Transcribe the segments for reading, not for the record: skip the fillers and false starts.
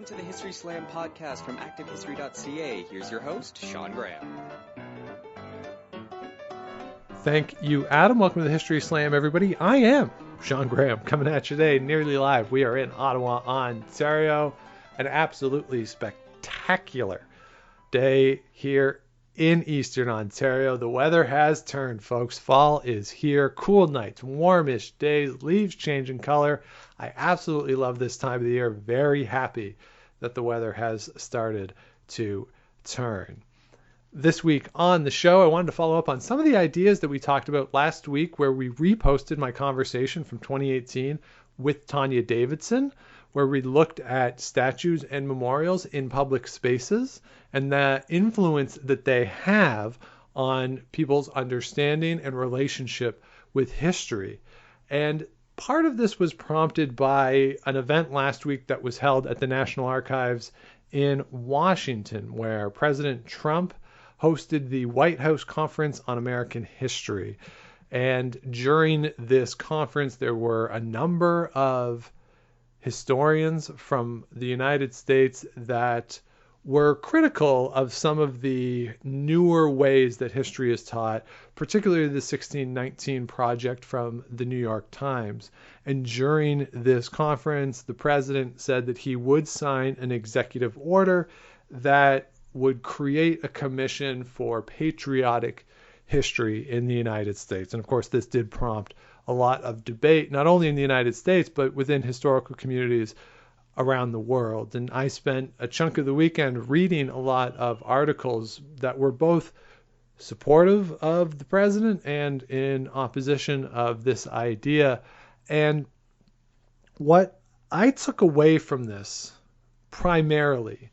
Welcome to the History Slam podcast from Activehistory.ca. Here's your host, Sean Graham. Thank you, Adam. Welcome to the History Slam, everybody. I am Sean Graham, coming at you today, nearly live. We are in Ottawa, Ontario. An absolutely spectacular day here in Eastern Ontario. The weather has turned, folks. Fall is here. Cool nights, warmish days, leaves changing color. I absolutely love this time of the year. Very happy that the weather has started to turn. This week on the show, I wanted to follow up on some of the ideas that we talked about last week, where we reposted my conversation from 2018 with Tanya Davidson, where we looked at statues and memorials in public spaces and the influence that they have on people's understanding and relationship with history. And part of this was prompted by an event last week that was held at the National Archives in Washington, where President Trump hosted the White House Conference on American History. And during this conference, there were a number of historians from the United States that were critical of some of the newer ways that history is taught, particularly the 1619 Project from the New York Times. And during this conference, the president said that he would sign an executive order that would create a commission for patriotic history in the United States. And of course, this did prompt a lot of debate, not only in the United States, but within historical communities around the world. And I spent a chunk of the weekend reading a lot of articles that were both supportive of the president and in opposition of this idea. And what I took away from this primarily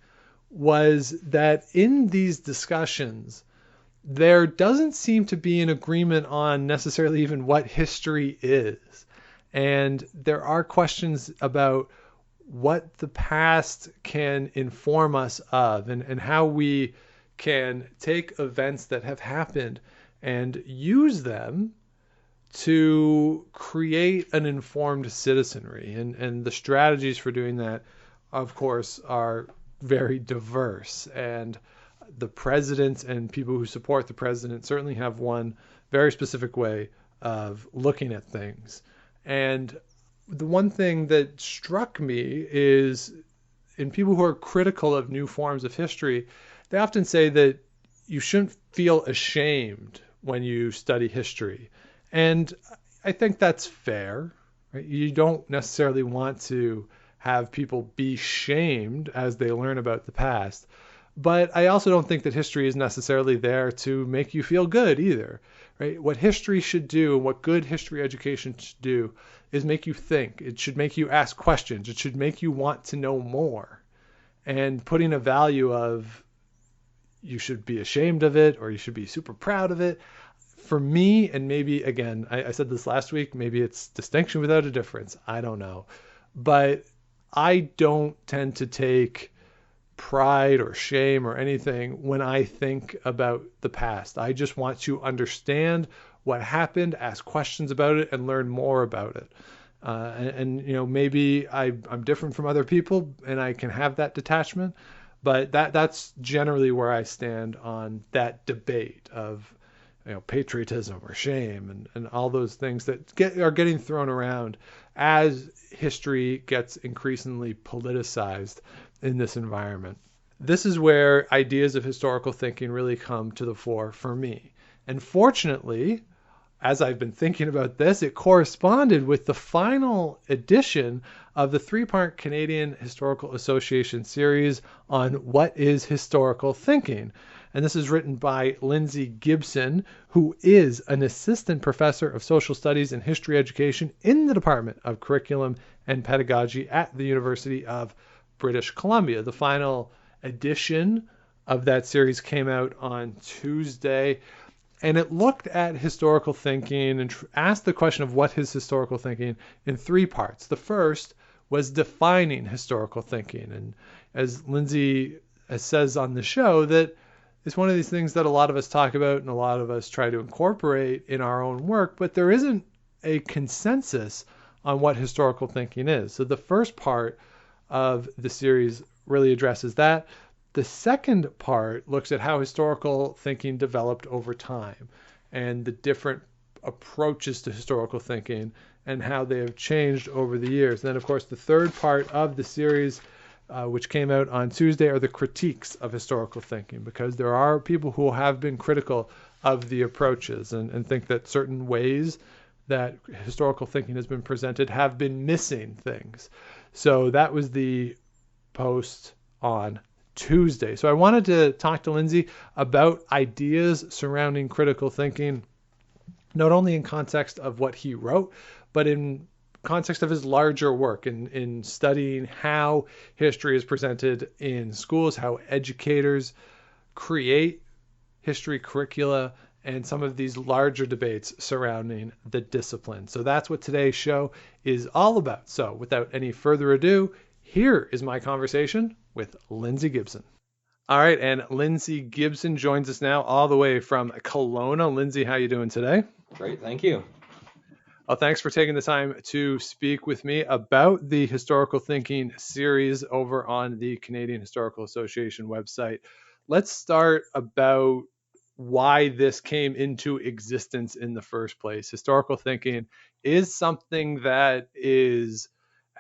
was that in these discussions, there doesn't seem to be an agreement on necessarily even what history is. And there are questions about what the past can inform us of and how we can take events that have happened and use them to create an informed citizenry. And the strategies for doing that, of course, are very diverse. And the president and people who support the president certainly have one very specific way of looking at things. And the one thing that struck me is in people who are critical of new forms of history, they often say that you shouldn't feel ashamed when you study history. And I think that's fair, right? You don't necessarily want to have people be shamed as they learn about the past. But I also don't think that history is necessarily there to make you feel good either, right? What history should do, and what good history education should do, is make you think. It should make you ask questions. It should make you want to know more. And putting a value of you should be ashamed of it or you should be super proud of it, for me, and maybe, again, I said this last week, maybe it's distinction without a difference. I don't know. But I don't tend to take pride or shame or anything when I think about the past. I just want to understand what happened, ask questions about it, and learn more about it. And you know, maybe I'm different from other people and I can have that detachment, but that's generally where I stand on that debate of, you know, patriotism or shame and all those things that are getting thrown around as history gets increasingly politicized in this environment. This is where ideas of historical thinking really come to the fore for me. And fortunately, as I've been thinking about this, it corresponded with the final edition of the 3-part Canadian Historical Association series on what is historical thinking. And this is written by Lindsay Gibson, who is an assistant professor of social studies and history education in the Department of Curriculum and Pedagogy at the University of British Columbia. The final edition of that series came out on Tuesday, and it looked at historical thinking and asked the question of what is historical thinking in 3 parts. The first was defining historical thinking. And as Lindsay says on the show, that it's one of these things that a lot of us talk about and a lot of us try to incorporate in our own work, but there isn't a consensus on what historical thinking is. So the first part of the series really addresses that. The second part looks at how historical thinking developed over time and the different approaches to historical thinking and how they have changed over the years. And then, of course, the third part of the series, which came out on Tuesday, are the critiques of historical thinking, because there are people who have been critical of the approaches and think that certain ways that historical thinking has been presented have been missing things. So that was the post on Tuesday. So I wanted to talk to Lindsay about ideas surrounding critical thinking, not only in context of what he wrote, but in context of his larger work in studying how history is presented in schools, how educators create history curricula, and some of these larger debates surrounding the discipline. So that's what today's show is all about. So without any further ado, here is my conversation with Lindsay Gibson. All right, and Lindsey Gibson joins us now all the way from Kelowna. Lindsay, how you doing today? Great, thank you. Well, thanks for taking the time to speak with me about the Historical Thinking series over on the Canadian Historical Association website. Let's start about why this came into existence in the first place. Historical thinking is something that is,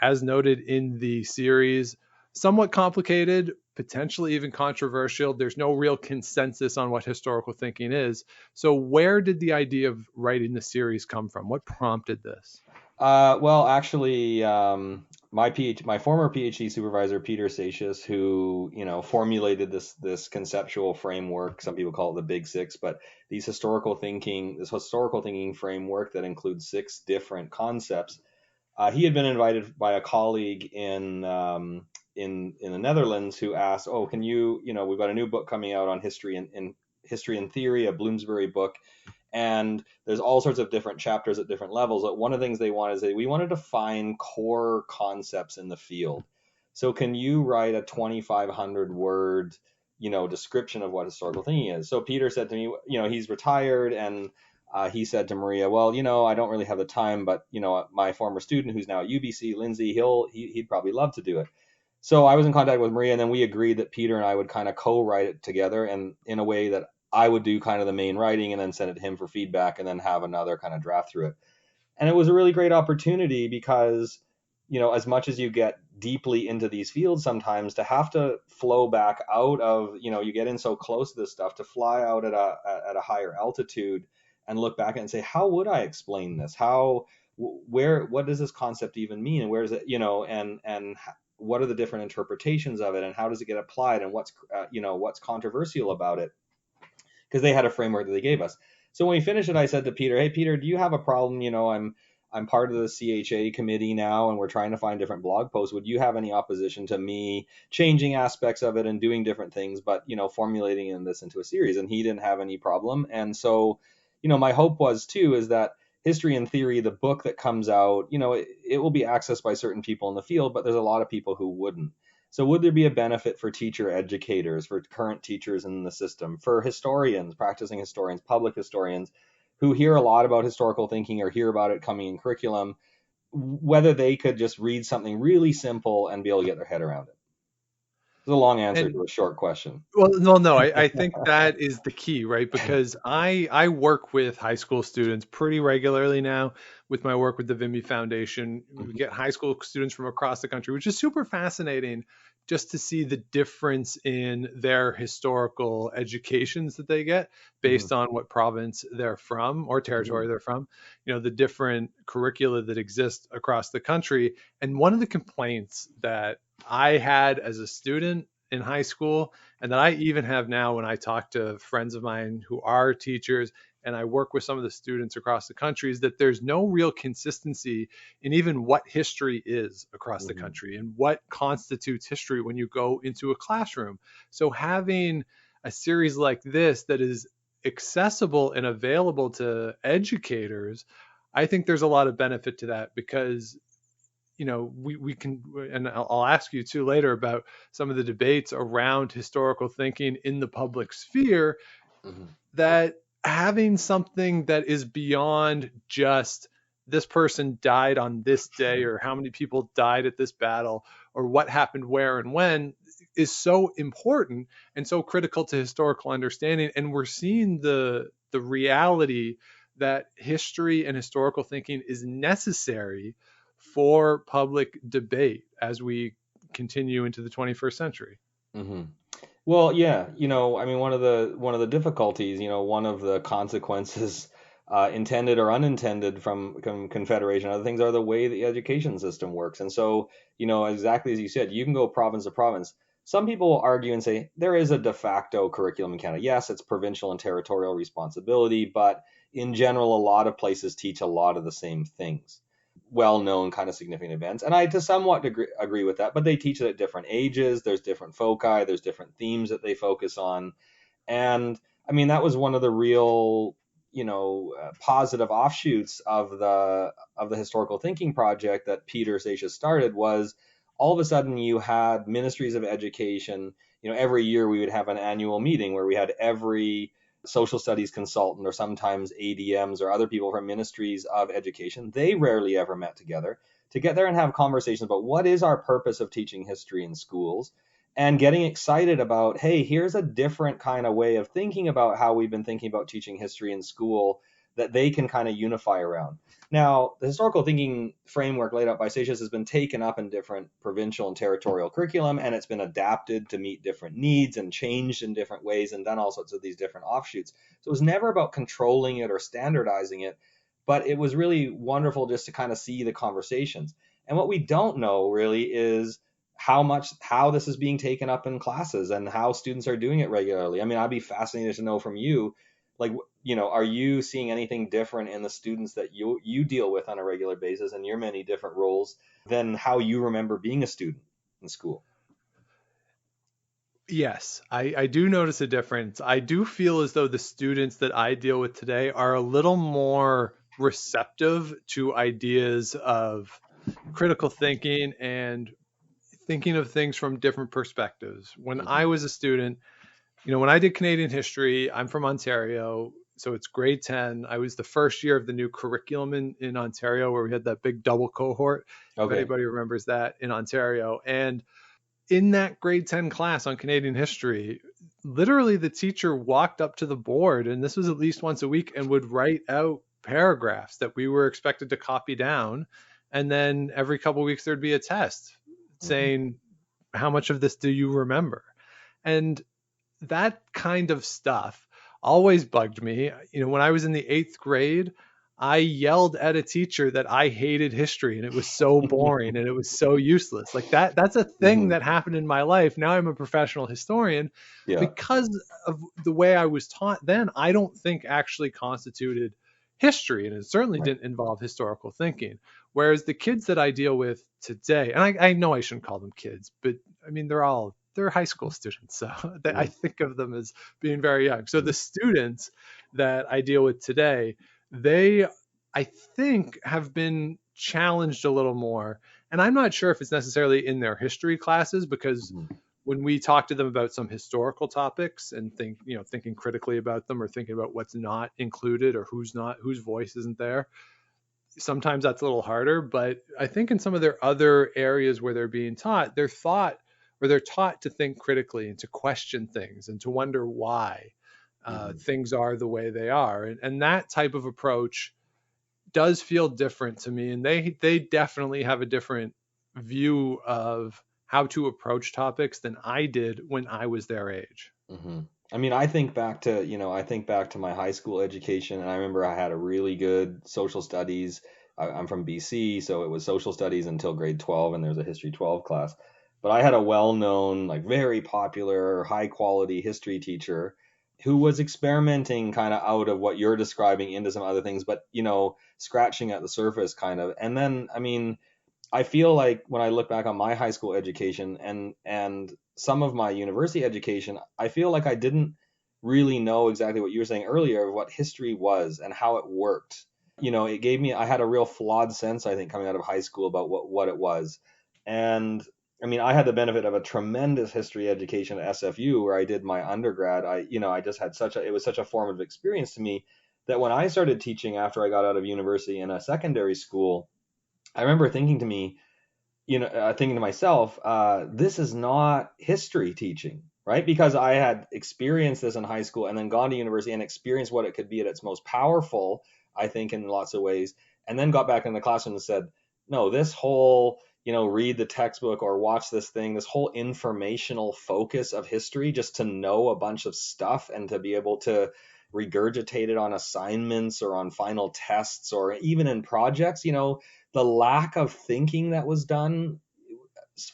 as noted in the series, somewhat complicated, potentially even controversial. There's no real consensus on what historical thinking is. So where did the idea of writing the series come from? What prompted this? Well, actually, my former PhD supervisor, Peter Satius, who formulated this conceptual framework. Some people call it the Big Six, but this historical thinking framework that includes 6 different concepts. He had been invited by a colleague in the Netherlands who asked, "Oh, can we've got a new book coming out on history and theory, a Bloomsbury book." And there's all sorts of different chapters at different levels. But one of the things they wanted is we wanted to find core concepts in the field. So can you write a 2,500 word, description of what historical thinking is? So Peter said to me, he's retired, and he said to Maria, "Well, I don't really have the time, but my former student who's now at UBC, Lindsay, he'd probably love to do it." So I was in contact with Maria, and then we agreed that Peter and I would kind of co-write it together, and in a way that I would do kind of the main writing and then send it to him for feedback and then have another kind of draft through it. And it was a really great opportunity because, as much as you get deeply into these fields sometimes, to have to flow back out of, you get in so close to this stuff, to fly out at a higher altitude and look back and say, how would I explain this? What does this concept even mean? And where is it, and what are the different interpretations of it, and how does it get applied, and what's controversial about it? Because they had a framework that they gave us. So when we finished it, I said to Peter, "Hey, Peter, do you have a problem? I'm part of the CHA committee now, and we're trying to find different blog posts. Would you have any opposition to me changing aspects of it and doing different things, but, formulating this into a series?" And he didn't have any problem. And so, my hope was, too, is that History and Theory, the book that comes out, it will be accessed by certain people in the field, but there's a lot of people who wouldn't. So would there be a benefit for teacher educators, for current teachers in the system, for historians, practicing historians, public historians, who hear a lot about historical thinking or hear about it coming in curriculum, whether they could just read something really simple and be able to get their head around it? It's a long answer to a short question. Well, no, I think that is the key, right? Because I work with high school students pretty regularly now with my work with the Vimy Foundation. We get high school students from across the country, which is super fascinating just to see the difference in their historical educations that they get based on what province they're from or territory they're from, the different curricula that exist across the country. And one of the complaints that I had as a student in high school, and that I even have now when I talk to friends of mine who are teachers and I work with some of the students across the country, is that there's no real consistency in even what history is across the country and what constitutes history when you go into a classroom. So having a series like this that is accessible and available to educators, I think there's a lot of benefit to that, because we can, and I'll ask you too later about some of the debates around historical thinking in the public sphere, that having something that is beyond just this person died on this day, or how many people died at this battle, or what happened where and when, is so important and so critical to historical understanding. And we're seeing the reality that history and historical thinking is necessary for public debate as we continue into the 21st century. Hmm. Well, yeah, I mean, one of the difficulties, one of the consequences, intended or unintended from Confederation, other things are the way the education system works. And so, exactly as you said, you can go province to province. Some people will argue and say there is a de facto curriculum in Canada. Yes, it's provincial and territorial responsibility, but in general, a lot of places teach a lot of the same things, well-known kind of significant events, and I to somewhat agree with that, but they teach it at different ages. There's different foci, there's different themes that they focus on. And I mean, that was one of the real positive offshoots of the historical thinking project that Peter Seixas started. Was all of a sudden you had ministries of education. Every year we would have an annual meeting where we had every social studies consultant, or sometimes ADMs or other people from ministries of education. They rarely ever met together to get there and have conversations about what is our purpose of teaching history in schools, and getting excited about, hey, here's a different kind of way of thinking about how we've been thinking about teaching history in school that they can kind of unify around. Now, the historical thinking framework laid out by Seixas has been taken up in different provincial and territorial curriculum, and it's been adapted to meet different needs and changed in different ways and done all sorts of these different offshoots. So it was never about controlling it or standardizing it, but it was really wonderful just to kind of see the conversations. And what we don't know really is how this is being taken up in classes and how students are doing it regularly. I mean, I'd be fascinated to know from you, like, are you seeing anything different in the students that you deal with on a regular basis in your many different roles than how you remember being a student in school? Yes, I do notice a difference. I do feel as though the students that I deal with today are a little more receptive to ideas of critical thinking and thinking of things from different perspectives. When I Mm-hmm. was a student, when I did Canadian history, I'm from Ontario, so it's grade 10. I was the first year of the new curriculum in Ontario, where we had that big double cohort, if Okay. anybody remembers that, in Ontario. And in that grade 10 class on Canadian history, literally the teacher walked up to the board, and this was at least once a week, and would write out paragraphs that we were expected to copy down. And then every couple of weeks, there'd be a test Mm-hmm. saying, how much of this do you remember? And that kind of stuff always bugged me. When I was in the 8th grade, I yelled at a teacher that I hated history and it was so boring and it was so useless. Like that's a thing Mm-hmm. that happened in my life. Now I'm a professional historian. Yeah. Because of the way I was taught then, I don't think actually constituted history, and it certainly Right. didn't involve historical thinking. Whereas the kids that I deal with today, and I know I shouldn't call them kids, but I mean they're high school students, so I Mm-hmm. think of them as being very young. So the students that I deal with today, they, I think, have been challenged a little more. And I'm not sure if it's necessarily in their history classes, because Mm-hmm. when we talk to them about some historical topics and thinking critically about them, or thinking about what's not included or whose voice isn't there, sometimes that's a little harder. But I think in some of their other areas where they're being taught, they're taught to think critically and to question things and to wonder why Mm-hmm. things are the way they are. And that type of approach does feel different to me. And they definitely have a different view of how to approach topics than I did when I was their age. Mm-hmm. I mean, I think back to my high school education, and I remember I had a really good social studies. I'm from BC, so it was social studies until grade 12, and there's a history 12 class. But I had a well-known, like very popular, high-quality history teacher who was experimenting kind of out of what you're describing into some other things, but scratching at the surface kind of. And then, I mean, I feel like when I look back on my high school education and some of my university education, I feel like I didn't really know exactly what you were saying earlier of what history was and how it worked. I had a real flawed sense, I think, coming out of high school about what it was. And I mean, I had the benefit of a tremendous history education at SFU where I did my undergrad. I just had it was such a formative experience to me. that when I started teaching after I got out of university in a secondary school, I remember thinking to myself, this is not history teaching, right? Because I had experienced this in high school and then gone to university and experienced what it could be at its most powerful, I think, in lots of ways, and then got back in the classroom and said, no, this whole, read the textbook or watch this thing, this whole informational focus of history, just to know a bunch of stuff and to be able to regurgitate it on assignments or on final tests or even in projects, the lack of thinking that was done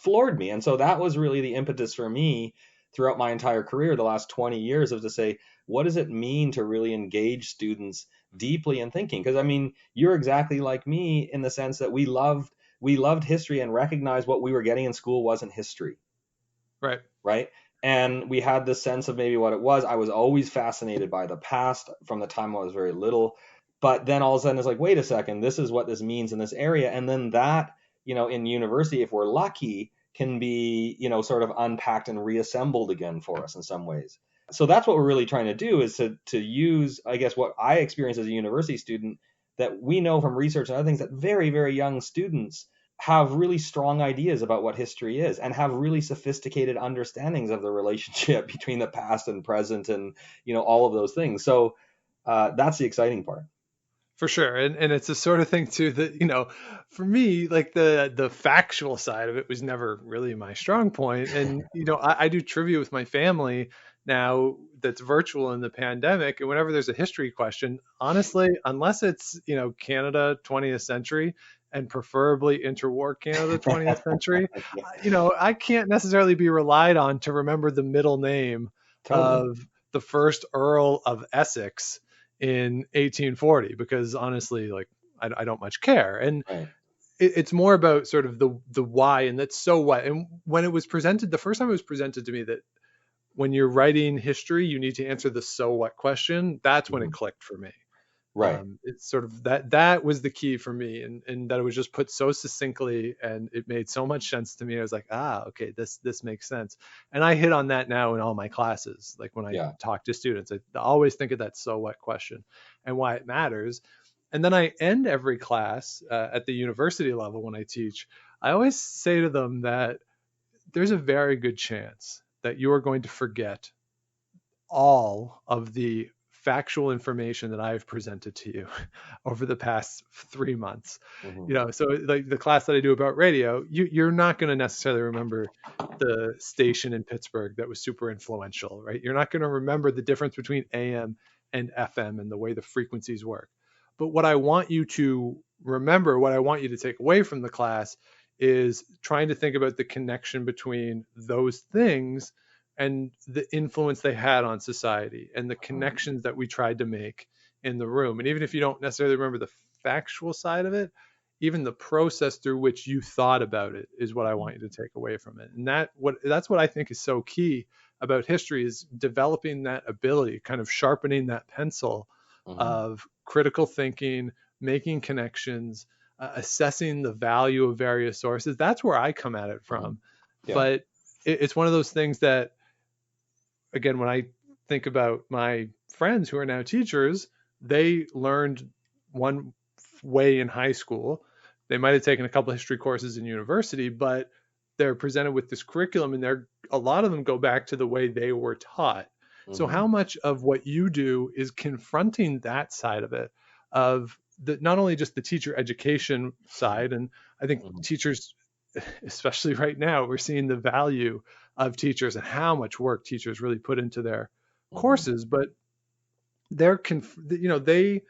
floored me. And so that was really the impetus for me throughout my entire career, the last 20 years, of to say, what does it mean to really engage students deeply in thinking? Because I mean, you're exactly like me in the sense that we loved history and recognized what we were getting in school wasn't history. Right. Right. And we had this sense of maybe what it was. I was always fascinated by the past from the time I was very little. But then all of a sudden it's like, wait a second, this is what this means in this area. And then that, in university, if we're lucky, can be, sort of unpacked and reassembled again for us in some ways. So that's what we're really trying to do, is to use, I guess, what I experienced as a university student, that we know from research and other things, that very, very young students have really strong ideas about what history is and have really sophisticated understandings of the relationship between the past and present and, all of those things. So that's the exciting part. For sure. And it's the sort of thing too that, for me, like the factual side of it was never really my strong point. And, I do trivia with my family now that's virtual in the pandemic. And whenever there's a history question, honestly, unless it's, Canada 20th century and preferably interwar Canada 20th century, I can't necessarily be relied on to remember the middle name Totally. of the first Earl of Essex in 1840, because honestly, like I don't much care. And Right. it's more about sort of the why, and that's so what. And when it was presented, the first time it was presented to me that when you're writing history, you need to answer the so what question, that's when it clicked for me. Right. It's sort of that was the key for me, and that it was just put so succinctly and it made so much sense to me. I was like, okay, this makes sense. And I hit on that now in all my classes. Like when I Yeah. talk to students, I always think of that so what question and why it matters. And then I end every class at the university level when I teach. I always say to them that there's a very good chance that you are going to forget all of the factual information that I've presented to you over the past 3 months. Mm-hmm. So like the class that I do about radio, you're not going to necessarily remember the station in Pittsburgh that was super influential, right? You're not going to remember the difference between AM and FM and the way the frequencies work. But what I want you to remember, what I want you to take away from the class, is trying to think about the connection between those things and the influence they had on society and the connections that we tried to make in the room. And even if you don't necessarily remember the factual side of it, even the process through which you thought about it is what I want you to take away from it. And that's what I think is so key about history, is developing that ability, kind of sharpening that pencil of critical thinking, making connections, assessing the value of various sources. That's where I come at it from. Yeah. But it's one of those things that, again, when I think about my friends who are now teachers, they learned one way in high school. They might have taken a couple of history courses in university, but they're presented with this curriculum, and a lot of them go back to the way they were taught. So how much of what you do is confronting that side of it, of not only just the teacher education side, and I think teachers, especially right now, we're seeing the value of teachers and how much work teachers really put into their courses, but they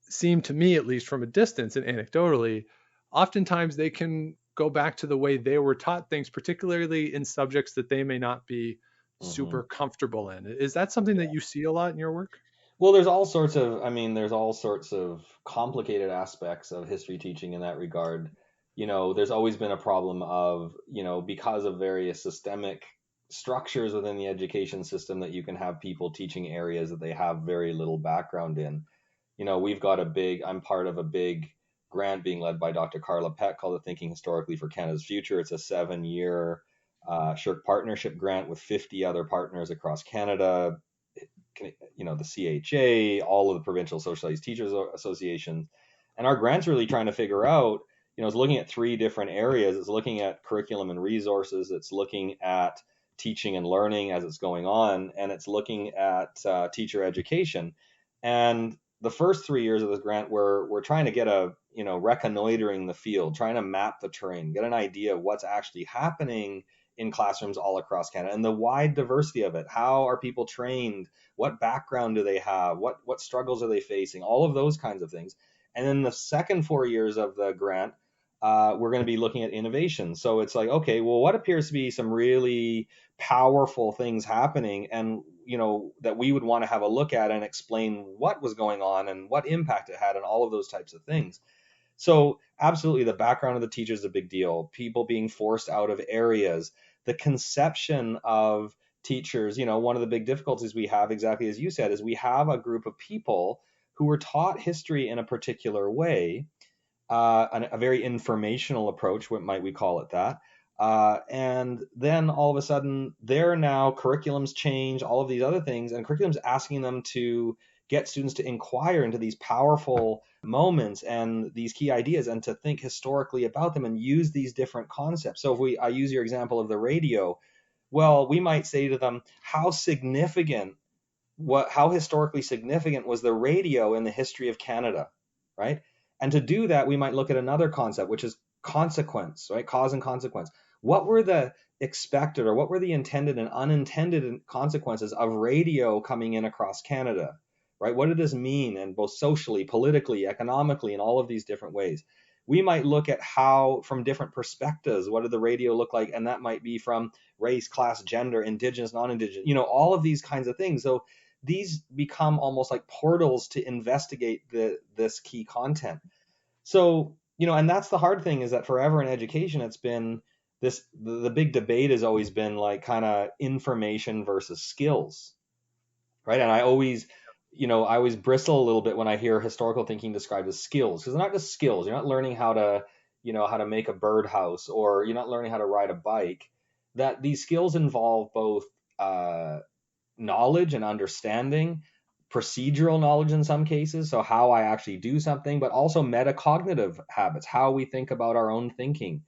seem to me, at least from a distance and anecdotally, oftentimes they can go back to the way they were taught things, particularly in subjects that they may not be super comfortable in. Is that something that you see a lot in your work? Well, there's all sorts of complicated aspects of history teaching in that regard. There's always been a problem of, because of various systemic structures within the education system, that you can have people teaching areas that they have very little background in. I'm part of a big grant being led by Dr. Carla Peck called the Thinking Historically for Canada's Future. It's a 7-year Shirk partnership grant with 50 other partners across Canada. the CHA, all of the provincial social studies teachers associations, and our grant's really trying to figure out, it's looking at three different areas. It's looking at curriculum and resources. It's looking at teaching and learning as it's going on, and it's looking at teacher education. And the first 3 years of this grant, we're trying to get reconnoitering the field, trying to map the terrain, get an idea of what's actually happening in classrooms all across Canada and the wide diversity of it. How are people trained? What background do they have? What struggles are they facing? All of those kinds of things. And then the second 4 years of the grant, we're going to be looking at innovation. So it's like, okay, well, what appears to be some really powerful things happening, and that we would want to have a look at and explain what was going on and what impact it had and all of those types of things. So absolutely, the background of the teacher is a big deal. People being forced out of areas, the conception of teachers, one of the big difficulties we have, exactly as you said, is we have a group of people who were taught history in a particular way, a very informational approach, what might we call it that? And then all of a sudden, they're now curriculums change, all of these other things, and curriculums asking them to get students to inquire into these powerful moments and these key ideas and to think historically about them and use these different concepts. So if I use your example of the radio, well, we might say to them, how historically significant was the radio in the history of Canada, right? And to do that, we might look at another concept, which is consequence, right? Cause and consequence. What were the expected or what were the intended and unintended consequences of radio coming in across Canada, right? What did this mean, and both socially, politically, economically, in all of these different ways? We might look at how, from different perspectives, what did the radio look like? And that might be from race, class, gender, Indigenous, non-Indigenous, all of these kinds of things. So these become almost like portals to investigate this key content. So, and that's the hard thing, is that forever in education, it's been the big debate has always been like kind of information versus skills, right? And I always bristle a little bit when I hear historical thinking described as skills, because they're not just skills. You're not learning how to make a birdhouse, or you're not learning how to ride a bike. That these skills involve both knowledge and understanding, procedural knowledge in some cases, so how I actually do something, but also metacognitive habits, how we think about our own thinking,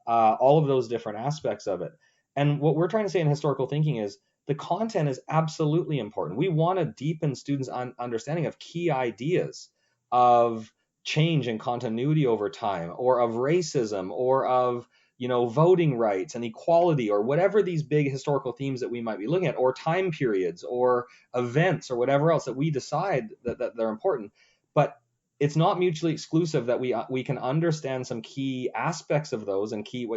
all of those different aspects of it. And what we're trying to say in historical thinking is the content is absolutely important. We want to deepen students' understanding of key ideas of change and continuity over time, or of racism, or of voting rights and equality, or whatever these big historical themes that we might be looking at, or time periods or events or whatever else that we decide that they're important. But it's not mutually exclusive that we can understand some key aspects of those and key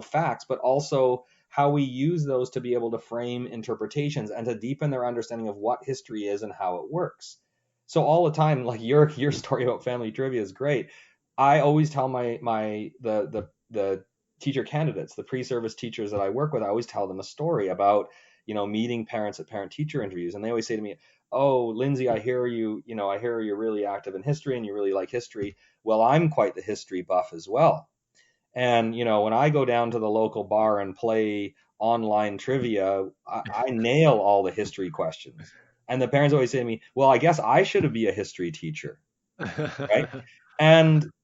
facts, but also how we use those to be able to frame interpretations and to deepen their understanding of what history is and how it works. So all the time, like your story about family trivia is great. I always tell the teacher candidates, the pre-service teachers that I work with, I always tell them a story about, meeting parents at parent-teacher interviews. And they always say to me, oh, Lindsay, I hear you're really active in history and you really like history. Well, I'm quite the history buff as well. And, when I go down to the local bar and play online trivia, I nail all the history questions. And the parents always say to me, well, I guess I should be a history teacher. Right.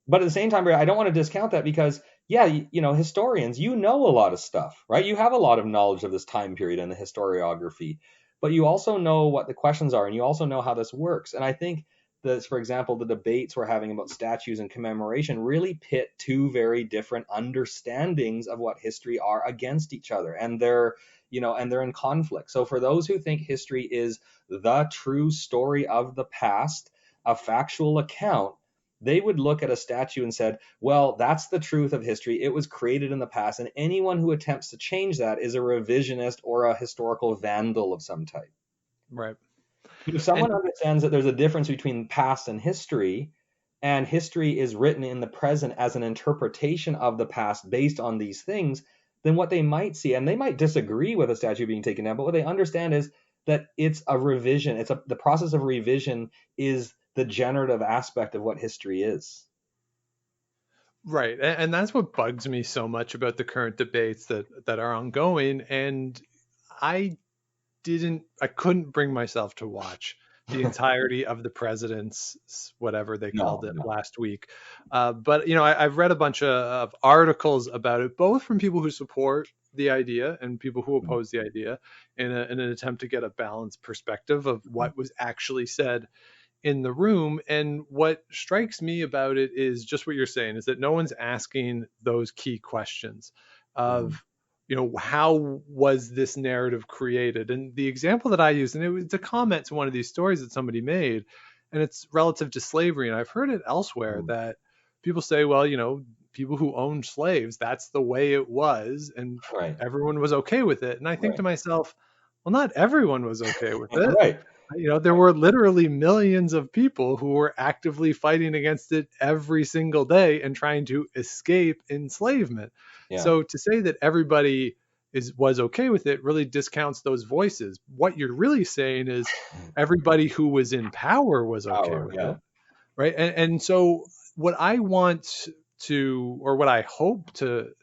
But at the same time, I don't want to discount that, because historians, a lot of stuff, right? You have a lot of knowledge of this time period and the historiography, but you also know what the questions are, and you also know how this works. And I think that, for example, the debates we're having about statues and commemoration really pit two very different understandings of what history are against each other, and they're in conflict. So for those who think history is the true story of the past, a factual account, they would look at a statue and said, well, that's the truth of history. It was created in the past, and anyone who attempts to change that is a revisionist or a historical vandal of some type. Right. But if someone understands that there's a difference between past and history is written in the present as an interpretation of the past based on these things, then what they might see, and they might disagree with a statue being taken down, but what they understand is that it's a revision. The process of revision is the generative aspect of what history is. Right. And that's what bugs me so much about the current debates that are ongoing. And I couldn't bring myself to watch the entirety of the president's whatever they called it No. last week. But I've read a bunch of articles about it, both from people who support the idea and people who oppose the idea, in an attempt to get a balanced perspective of what was actually said in the room. And what strikes me about it is just what you're saying, is that no one's asking those key questions of, how was this narrative created? And the example that I used, and it was a comment to one of these stories that somebody made, and it's relative to slavery. And I've heard it elsewhere that people say, well, people who owned slaves, that's the way it was, and Right. everyone was okay with it. And I think to myself, well, not everyone was okay with it. Right. There were literally millions of people who were actively fighting against it every single day and trying to escape enslavement. Yeah. So to say that everybody was okay with it really discounts those voices. What you're really saying is everybody who was in power was okay with it, right? And so what I want to, or what I hope to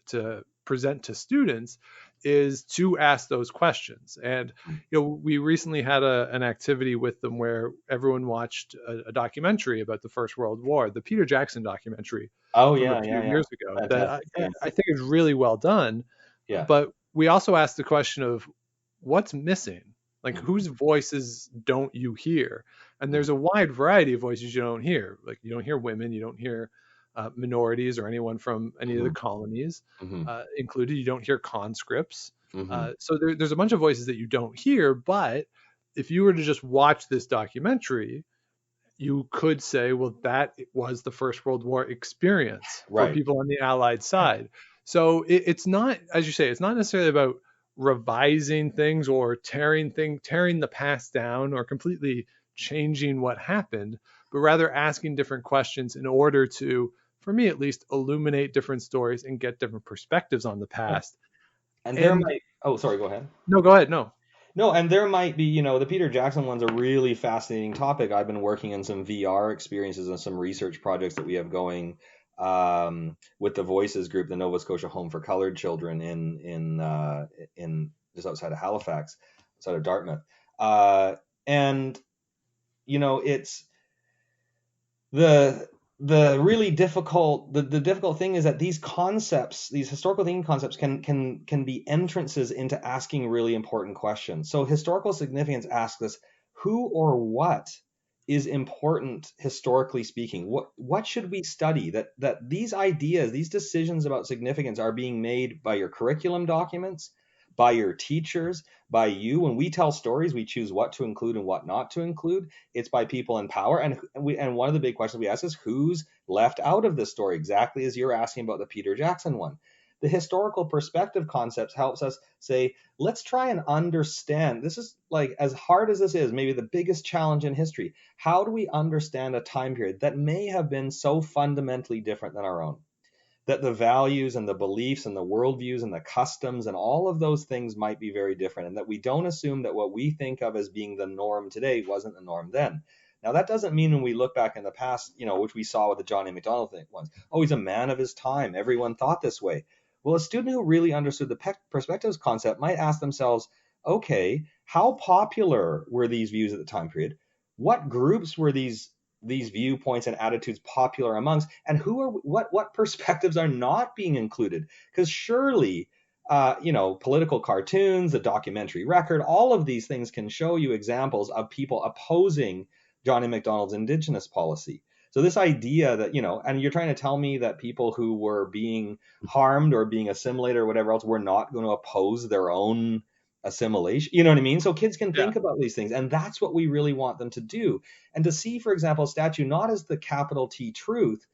present to students, is to ask those questions. And we recently had an activity with them where everyone watched a documentary about the First World War, the Peter Jackson documentary Oh, from yeah, a few yeah, years ago. Fantastic. That I think is really well done. Yeah. But we also asked the question of what's missing, like whose voices don't you hear? And there's a wide variety of voices you don't hear. Like you don't hear women, you don't hear minorities or anyone from any of the colonies included. You don't hear conscripts. So there's a bunch of voices that you don't hear. But if you were to just watch this documentary, you could say, well, that was the First World War experience for people on the Allied side. So it's not, as you say, it's not necessarily about revising things or tearing the past down or completely changing what happened, but rather asking different questions in order to, for me at least, illuminate different stories and get different perspectives on the past. And there might, sorry, go ahead. No, go ahead. No, and there might be, the Peter Jackson one's a really fascinating topic. I've been working on some VR experiences and some research projects that we have going with the Voices group, the Nova Scotia Home for Colored Children in just outside of Halifax, outside of Dartmouth. And it's the really difficult the difficult thing is that these concepts, these historical thinking concepts, can be entrances into asking really important questions. So historical significance asks us who or what is important historically speaking. What should we study? That these ideas, these decisions about significance are being made by your curriculum documents, by your teachers, by you. When we tell stories, we choose what to include and what not to include. It's by people in power. And one of the big questions we ask is who's left out of this story, exactly as you're asking about the Peter Jackson one. The historical perspective concepts helps us say, let's try and understand. This is, like, as hard as this is, maybe the biggest challenge in history. How do we understand a time period that may have been so fundamentally different than our own? That the values and the beliefs and the worldviews and the customs and all of those things might be very different, and that we don't assume that what we think of as being the norm today wasn't the norm then. Now, that doesn't mean when we look back in the past, which we saw with the John A. Macdonald ones, oh, he's a man of his time, everyone thought this way. Well, a student who really understood the perspectives concept might ask themselves, okay, how popular were these views at the time period? What groups were these viewpoints and attitudes popular amongst, and what perspectives are not being included? Because surely political cartoons, the documentary record, all of these things can show you examples of people opposing John A. Macdonald's Indigenous policy. So this idea that, and you're trying to tell me that people who were being harmed or being assimilated or whatever else were not going to oppose their own assimilation, you know what I mean? So kids can think about these things, and that's what we really want them to do. And to see, for example, a statue not as the capital T truth,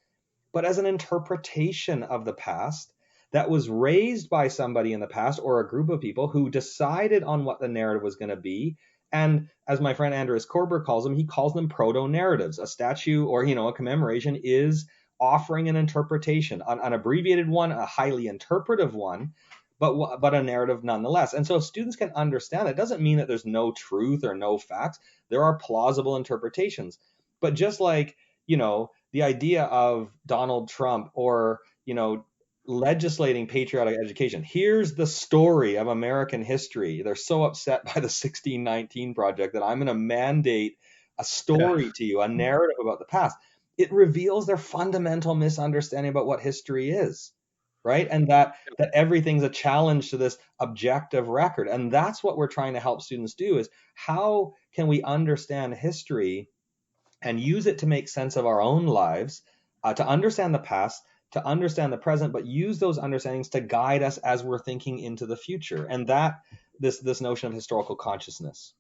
but as an interpretation of the past that was raised by somebody in the past or a group of people who decided on what the narrative was going to be. And as my friend Andreas Korber calls them, he calls them proto-narratives. A statue or, a commemoration is offering an interpretation, an abbreviated one, a highly interpretive one, but a narrative nonetheless. And so if students can understand, it doesn't mean that there's no truth or no facts. There are plausible interpretations. But just like, the idea of Donald Trump or, legislating patriotic education. Here's the story of American history. They're so upset by the 1619 project that I'm going to mandate a story to you, a narrative about the past. It reveals their fundamental misunderstanding about what history is, right? And that everything's a challenge to this objective record. And that's what we're trying to help students do, is how can we understand history and use it to make sense of our own lives, to understand the past, to understand the present, but use those understandings to guide us as we're thinking into the future. And that this notion of historical consciousness.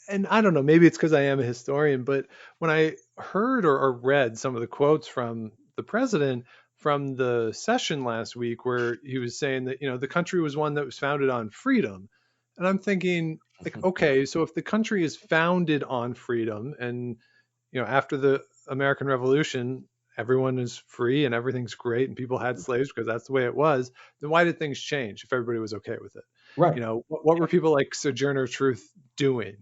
And I don't know, maybe it's because I am a historian, but when I heard or read some of the quotes from the president from the session last week, where he was saying that, the country was one that was founded on freedom. And I'm thinking, like, okay, so if the country is founded on freedom and, after the American Revolution, everyone is free and everything's great and people had slaves because that's the way it was, then why did things change if everybody was okay with it? Right. What were people like Sojourner Truth doing?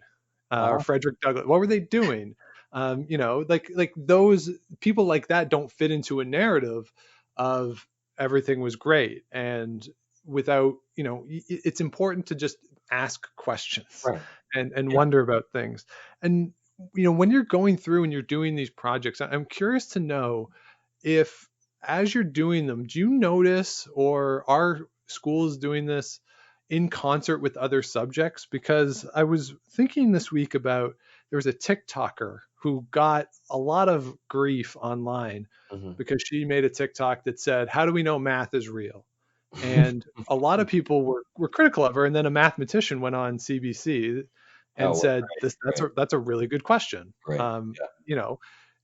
Or Frederick Douglass, what were they doing? Like those people like that don't fit into a narrative of everything was great. And without, it's important to just ask questions, Right. and wonder about things. And, when you're going through and you're doing these projects, I'm curious to know if, as you're doing them, do you notice, or are schools doing this in concert with other subjects? Because I was thinking this week about, there was a TikToker who got a lot of grief online because she made a TikTok that said, "How do we know math is real?" And a lot of people were critical of her. And then a mathematician went on CBC and said, that's a really good question.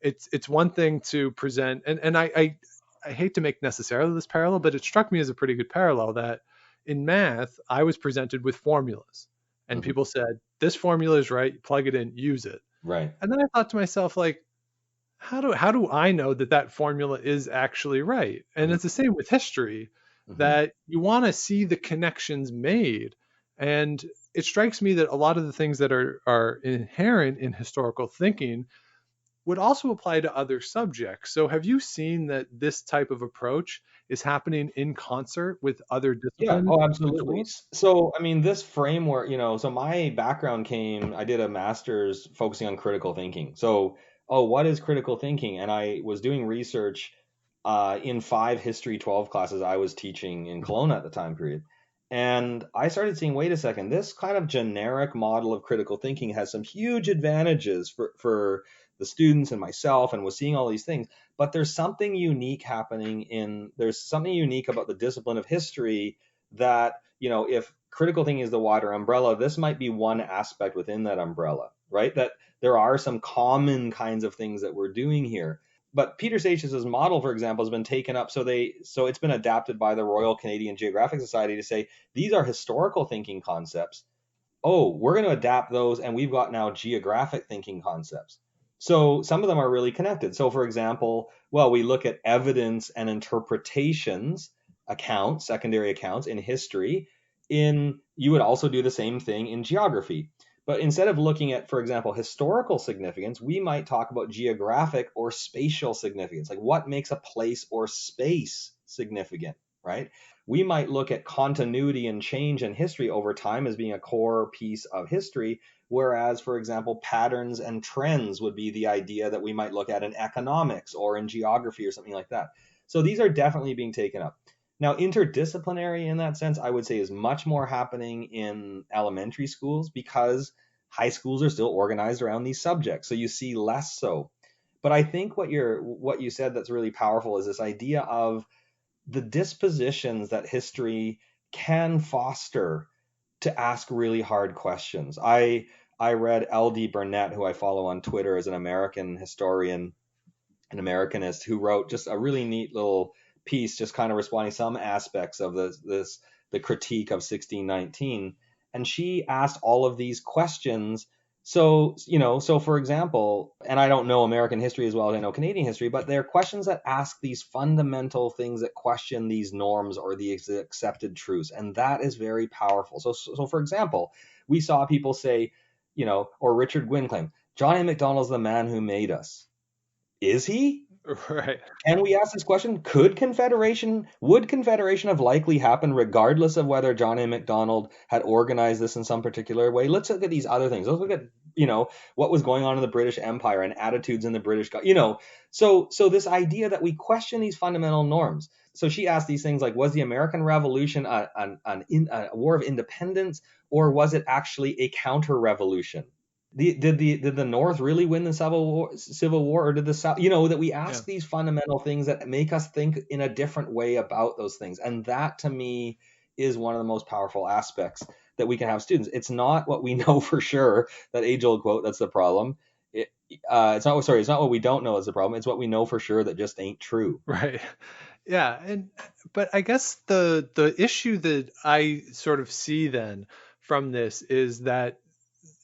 It's one thing to present, and I hate to make necessarily this parallel, but it struck me as a pretty good parallel that in math, I was presented with formulas and people said, this formula is right, plug it in, use it. Right. And then I thought to myself, like, how do I know that formula is actually right? And it's the same with history, that you want to see the connections made. And it strikes me that a lot of the things that are inherent in historical thinking would also apply to other subjects. So have you seen that this type of approach is happening in concert with other disciplines? Yeah, oh, absolutely. So, I mean, this framework, so my background I did a master's focusing on critical thinking. So, what is critical thinking? And I was doing research in 5 History 12 classes I was teaching in Kelowna at the time period. And I started seeing, wait a second, this kind of generic model of critical thinking has some huge advantages for the students and myself, and was seeing all these things. But there's something unique there's something unique about the discipline of history that, if critical thinking is the wider umbrella, this might be one aspect within that umbrella, right? That there are some common kinds of things that we're doing here. But Peter Seixas's model, for example, has been taken up. So it's been adapted by the Royal Canadian Geographic Society to say, these are historical thinking concepts. Oh, we're going to adapt those, and we've got now geographic thinking concepts. So some of them are really connected. So for example, we look at evidence and interpretations, accounts, secondary accounts in history. You would also do the same thing in geography. But instead of looking at, for example, historical significance, we might talk about geographic or spatial significance, like what makes a place or space significant, right? We might look at continuity and change in history over time as being a core piece of history, whereas, for example, patterns and trends would be the idea that we might look at in economics or in geography or something like that. So these are definitely being taken up. Now, interdisciplinary in that sense, I would say, is much more happening in elementary schools because high schools are still organized around these subjects. So you see less so. But I think what you said that's really powerful is this idea of the dispositions that history can foster to ask really hard questions. I read L.D. Burnett, who I follow on Twitter as an American historian, an Americanist, who wrote just a really neat little piece, just kind of responding some aspects of the critique of 1619. And she asked all of these questions. So for example, and I don't know American history as well as I know Canadian history, but they're questions that ask these fundamental things that question these norms or these accepted truths. And that is very powerful. So for example, we saw people say, or Richard Gwynne claim, John A. Macdonald's the man who made us. Is he? Right. Can we ask this question? Would Confederation have likely happened regardless of whether John A. Macdonald had organized this in some particular way? Let's look at these other things. Let's look at, what was going on in the British Empire and attitudes in the so this idea that we question these fundamental norms. So she asked these things like, was the American Revolution a war of independence, or was it actually a counter-revolution? Did the North really win the Civil War, or did the South? That we ask these fundamental things that make us think in a different way about those things, and that to me is one of the most powerful aspects that we can have students. It's not what we know for sure, that age-old quote, that's the problem. It's not what we don't know is the problem. It's what we know for sure that just ain't true. Right. Yeah, but I guess the issue that I sort of see then from this is that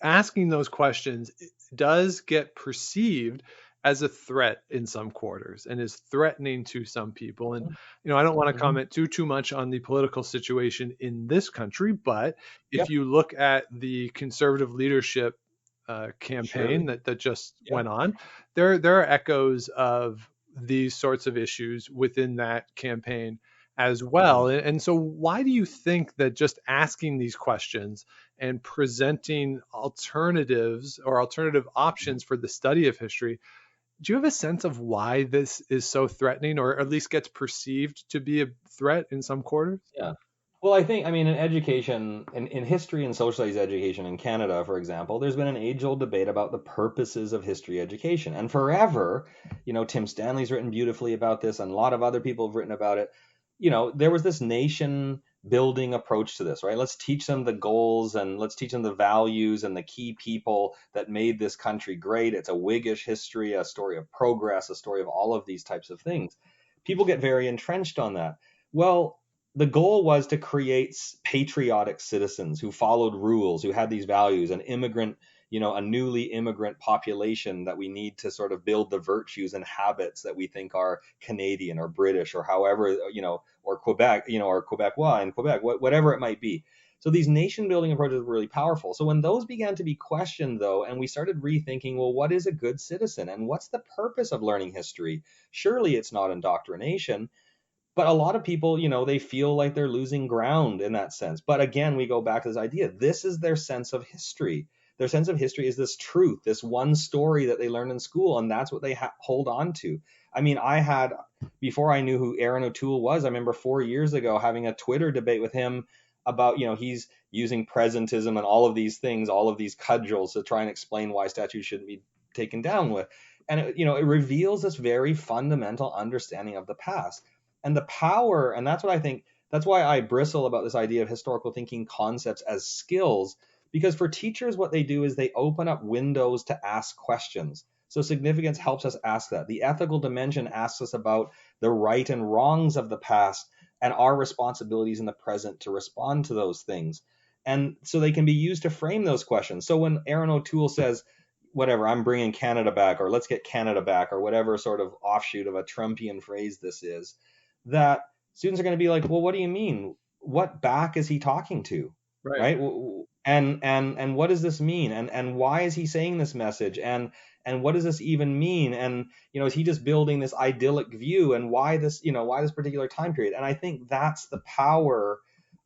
asking those questions does get perceived as a threat in some quarters and is threatening to some people. And I don't want to comment too much on the political situation in this country, but if you look at the conservative leadership campaign that just went on, there are echoes of these sorts of issues within that campaign as well. And so why do you think that just asking these questions and presenting alternatives or alternative options for the study of history, do you have a sense of why this is so threatening, or at least gets perceived to be a threat in some quarters? Yeah. Well, in education, in history and social studies education in Canada, for example, there's been an age-old debate about the purposes of history education. And forever, Tim Stanley's written beautifully about this, and a lot of other people have written about it. There was this nation building approach to this, right? Let's teach them the goals, and let's teach them the values and the key people that made this country great. It's a Whiggish history, a story of progress, a story of all of these types of things. People get very entrenched on that. Well, the goal was to create patriotic citizens who followed rules, who had these values, an immigrant, a newly immigrant population that we need to sort of build the virtues and habits that we think are Canadian or British or however, or Quebec, or Quebecois in Quebec, whatever it might be. So these nation building approaches were really powerful. So when those began to be questioned, though, and we started rethinking, well, what is a good citizen and what's the purpose of learning history? Surely it's not indoctrination. But a lot of people, they feel like they're losing ground in that sense. But again, we go back to this idea. This is their sense of history. Their sense of history is this truth, this one story that they learned in school, and that's what they hold on to. Before I knew who Aaron O'Toole was, I remember 4 years ago having a Twitter debate with him about, he's using presentism and all of these things, all of these cudgels to try and explain why statues shouldn't be taken down with. And, it reveals this very fundamental understanding of the past. And the power, and that's why I bristle about this idea of historical thinking concepts as skills, because for teachers, what they do is they open up windows to ask questions. So significance helps us ask that. The ethical dimension asks us about the right and wrongs of the past and our responsibilities in the present to respond to those things. And so they can be used to frame those questions. So when Aaron O'Toole says, whatever, I'm bringing Canada back, or let's get Canada back, or whatever sort of offshoot of a Trumpian phrase this is, that students are going to be like, well, what do you mean? What back is he talking to? Right? And what does this mean? And why is he saying this message? And what does this even mean? And, is he just building this idyllic view? And why this particular time period? And I think that's the power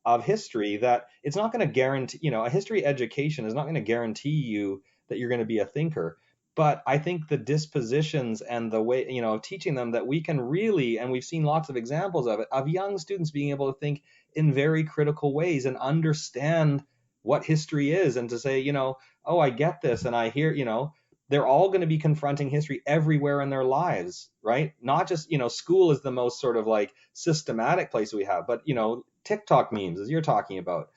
of history, that it's not going to guarantee, a history education is not going to guarantee you that you're going to be a thinker. But I think the dispositions and the way, of teaching them, that we can really, and we've seen lots of examples of it, of young students being able to think in very critical ways and understand what history is, and to say, oh, I get this, and I hear, they're all going to be confronting history everywhere in their lives, right? Not just, school is the most sort of like systematic place we have, but, TikTok memes, as you're talking about,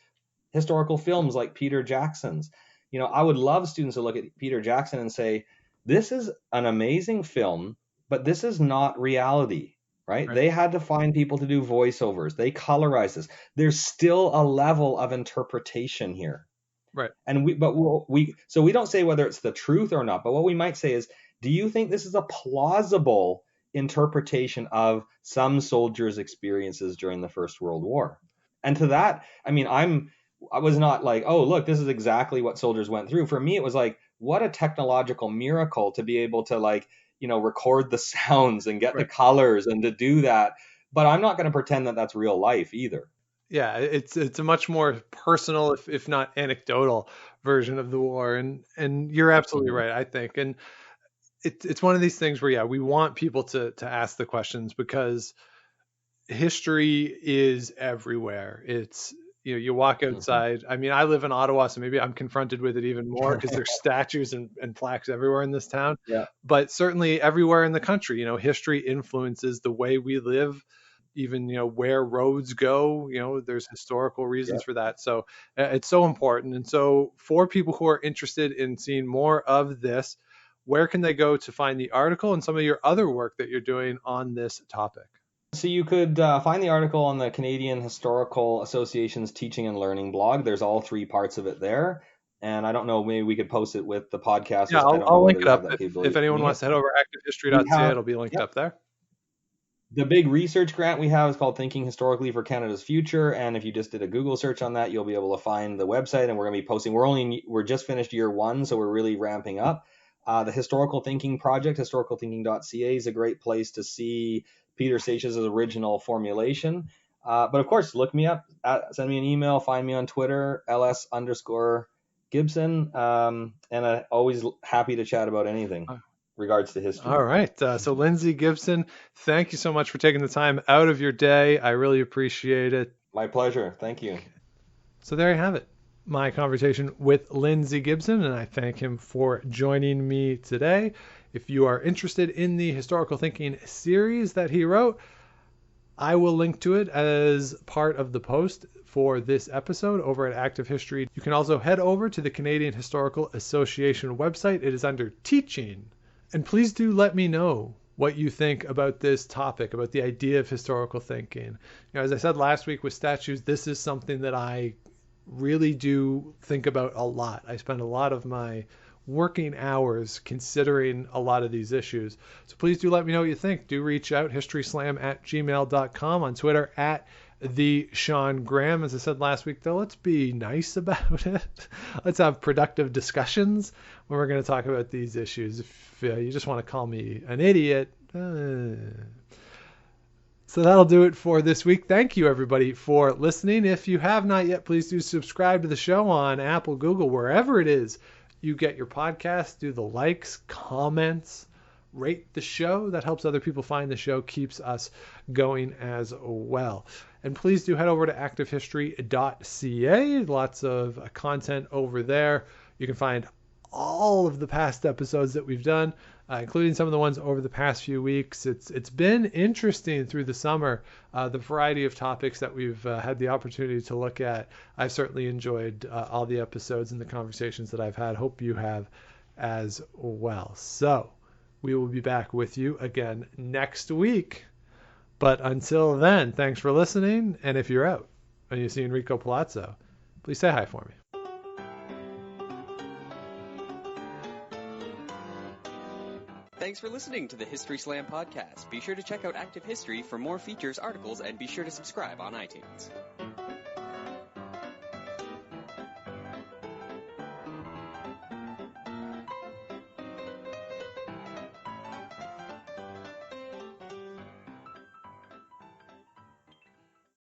historical films like Peter Jackson's. I would love students to look at Peter Jackson and say, this is an amazing film, but this is not reality, right? They had to find people to do voiceovers. They colorized this. There's still a level of interpretation here. Right. And we don't say whether it's the truth or not, but what we might say is, do you think this is a plausible interpretation of some soldiers' experiences during the First World War? And to that, I was not like, oh, look, this is exactly what soldiers went through. For me, it was like, what a technological miracle to be able to, like, record the sounds and get the Right. colors and to do that. But I'm not going to pretend that that's real life either. Yeah, it's a much more personal, if not anecdotal, version of the war, and you're absolutely Mhm. right, I think, and it's one of these things where we want people to ask the questions because history is everywhere. It's you walk Mhm. outside. I mean, I live in Ottawa, so maybe I'm confronted with it even more because there's statues and plaques everywhere in this town. Yeah. But certainly everywhere in the country, history influences the way we live. Even where roads go, there's historical Yeah. reasons for that. So it's so important. And so for people who are interested in seeing more of this, where can they go to find the article and some of your other work that you're doing on this topic? So you could find the article on the Canadian Historical Association's Teaching and Learning blog. There's all three parts of it there. And I don't know, maybe we could post it with the podcast. Yeah, I don't know I'll link whether it we have up that if capability of anyone doing it. wants to head over We activehistory.ca. have, It'll be linked yep, up there. the big research grant we have is called Thinking Historically for Canada's Future. And if you just did a Google search on that, you'll be able to find the website. And we're going to be posting. We're just finished year one, so we're really ramping up. The Historical Thinking Project, historicalthinking.ca, is a great place to see Peter Seixas' original formulation. But of course, look me up, send me an email, find me on Twitter, ls_Gibson. And I'm always happy to chat about anything regards to history. All right. So Lindsey Gibson, thank you so much for taking the time out of your day. I really appreciate it. My pleasure. Thank you. So there you have it. My conversation with Lindsey Gibson, and I thank him for joining me today. If you are interested in the historical thinking series that he wrote, I will link to it as part of the post for this episode over at Active History. You can also head over to the Canadian Historical Association website. It is under Teaching. And please do let me know what you think about this topic, about the idea of historical thinking. As I said last week with statues, this is something that I really do think about a lot. I spend a lot of my working hours considering a lot of these issues. So please do let me know what you think. Do reach out, historyslam@gmail.com, on Twitter @the Sean Graham. As I said last week, though, let's be nice about it. Let's have productive discussions when we're going to talk about these issues. If you just want to call me an idiot, So that'll do it for this week. Thank you, everybody, for listening. If you have not yet, please do subscribe to the show on Apple, Google, wherever it is you get your podcast. Do the likes, comments, rate the show. That helps other people find the show, keeps us going as well. And please do head over to Activehistory.ca. Lots of content over there. You can find all of the past episodes that we've done, including some of the ones over the past few weeks. It's been interesting through the summer, the variety of topics that we've had the opportunity to look at. I've certainly enjoyed all the episodes and the conversations that I've had. Hope you have as well. So we will be back with you again next week. But until then, thanks for listening. And if you're out and you see Enrico Palazzo, please say hi for me. Thanks for listening to the History Slam podcast. Be sure to check out Active History for more features, articles, and be sure to subscribe on iTunes.